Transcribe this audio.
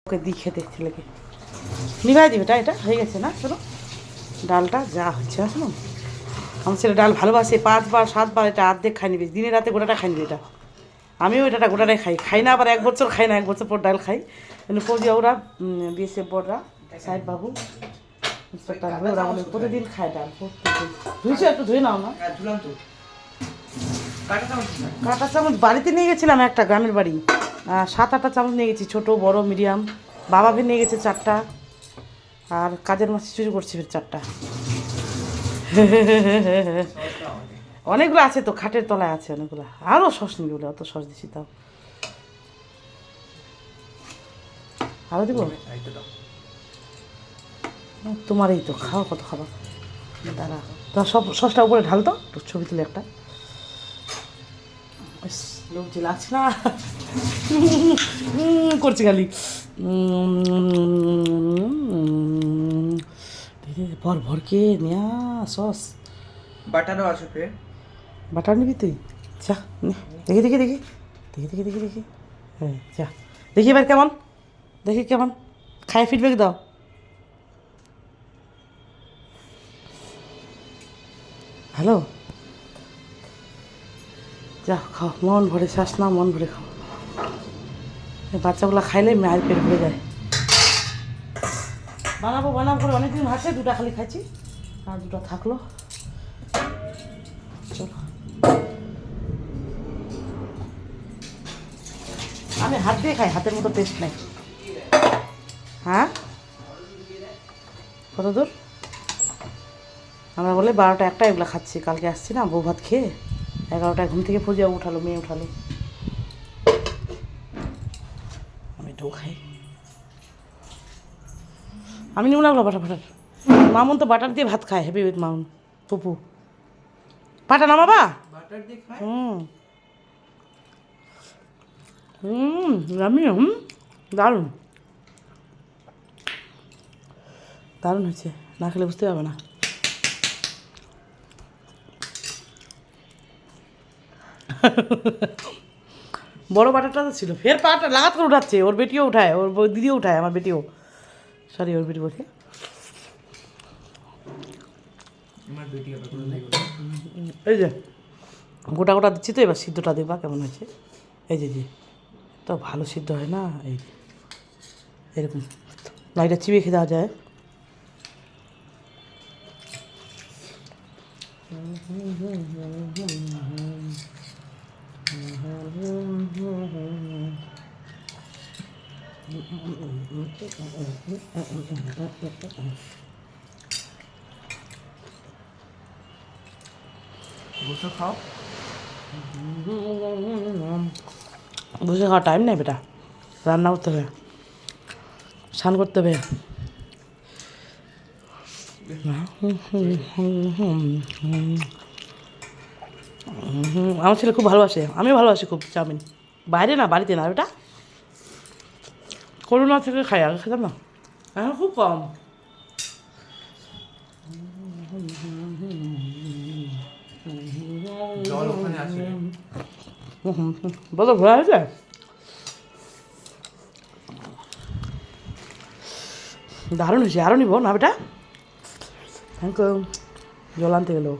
ওকে দিই খেতে ছেলেকে নিভাই দিবে এটা হয়ে গেছে না? শোনো ডালটা যা হচ্ছে না, শোনো আমার ছেলে ডাল ভালোবাসে 5 বার 7 বার এটা অর্ধেক খাই নিবি, দিনে রাতে গোটাটা খাই নিবি এটা। আমিও এটা গোটাটাই খাই না, আবার 1 বছর খাই না, 1 বছর পর ডাল খাই। কিন্তু ফৌজি ওরা বিএসএফ বোর্ডরা সাহেব বাবু ইন্সপেক্টর হবে, ওরা বলে প্রতিদিন খায় ডাল, প্রতিদিন। ধুইছো একটু ধুয়ে নাও না। কাঁটা চামচ বাড়িতে নিয়ে গেছিলাম একটা, গ্রামের বাড়ি 7-8টা চামচ নিয়ে গেছি, ছোটো বড় মিডিয়াম। বাবা ফের নিয়ে গেছে 4টা, আর কাজের মাছ চুরি করছে ফের 4টা। অনেকগুলো আছে তো, খাটের তলায় আছে অনেকগুলো, আরও সস নিবি বলে অত সস দিছি তাও। আরও দিব তোমার, এই তো খাও কত খাবার। দাঁড়া তোমার সব সসটা উপরে ঢালতো, তো ছবি তুলে একটা। লোক যে লাগছে না করছে খালি ভর ভরকে নেয়া সস। বাটারও আছে ফের। বাটার নিবি তুই? যা দেখি দেখি দেখি দেখি দেখি দেখি দেখি হ্যাঁ যা দেখি এবার কেমন, দেখি কেমন খায়, ফিডব্যাক দাও। হ্যালো, যা খাও, মন ভরে, শ্বাস নাও, মন ভরে খাও। এই বাচ্চাগুলো খাইলে মায়ের পেট ভরে যায়। বানাবো বানাবো করে অনেকদিন ভাসে, 2টা খালি খাইছি, আর 2টা থাকলো। চলো, আমি হাত দিয়ে খাই, হাতের মতো টেস্ট নাই। হ্যাঁ কত দূর? আমরা বলে 12টা 1টা এগুলো খাচ্ছি। কালকে আসছি না বউ ভাত খেয়ে, 11টায় ঘুম থেকে পূজা উঠালো, মেয়ে উঠালো, আমি এটাও খাই। আমি নিব লাগলো বাটার ফাটার, মামুন তো বাটার দিয়ে ভাত খায়, হ্যাপি উইথ মামুন পুপু। পাটা না বাবা, বাটার দিয়ে খায়। আমি দারুণ দারুণ হয়েছে, না খেলে বুঝতে পারবে না। বড় বাটারটা তো ছিল, ফের পাটা লাগাত করে উঠাচ্ছে, ওর বেটিও উঠায়, ওর দিদিও উঠায়, আমার বেটিও, সরি ওর বেটি বলছে। এই যে গোটা গোটা দিচ্ছি তো, এবার সিদ্ধটা দেবা কেমন হয়েছে। এই যে তো ভালো সিদ্ধ হয় না, এই যে এরকম লাইটা চিবিয়ে খেয়ে দেওয়া যায়। বসে খাও। বসে খাওয়ার টাইম নেই বেটা, রান্না করতে হবে, স্নান করতে হবে। আমার ছেলে খুব ভালোবাসে, আমিও ভালোবাসি খুব চাউমিন। বাইরে না, বাড়িতে না বেটা, করোনা থেকে খাই, আগে খেতাম না, এখন খুব কম। জল ওখানে আছে। বলো ঘোরা হয়েছে, দারুণ হয়েছে, আরও নিব না বেটা। থ্যাংক ইউ, জল আনতে গেলো।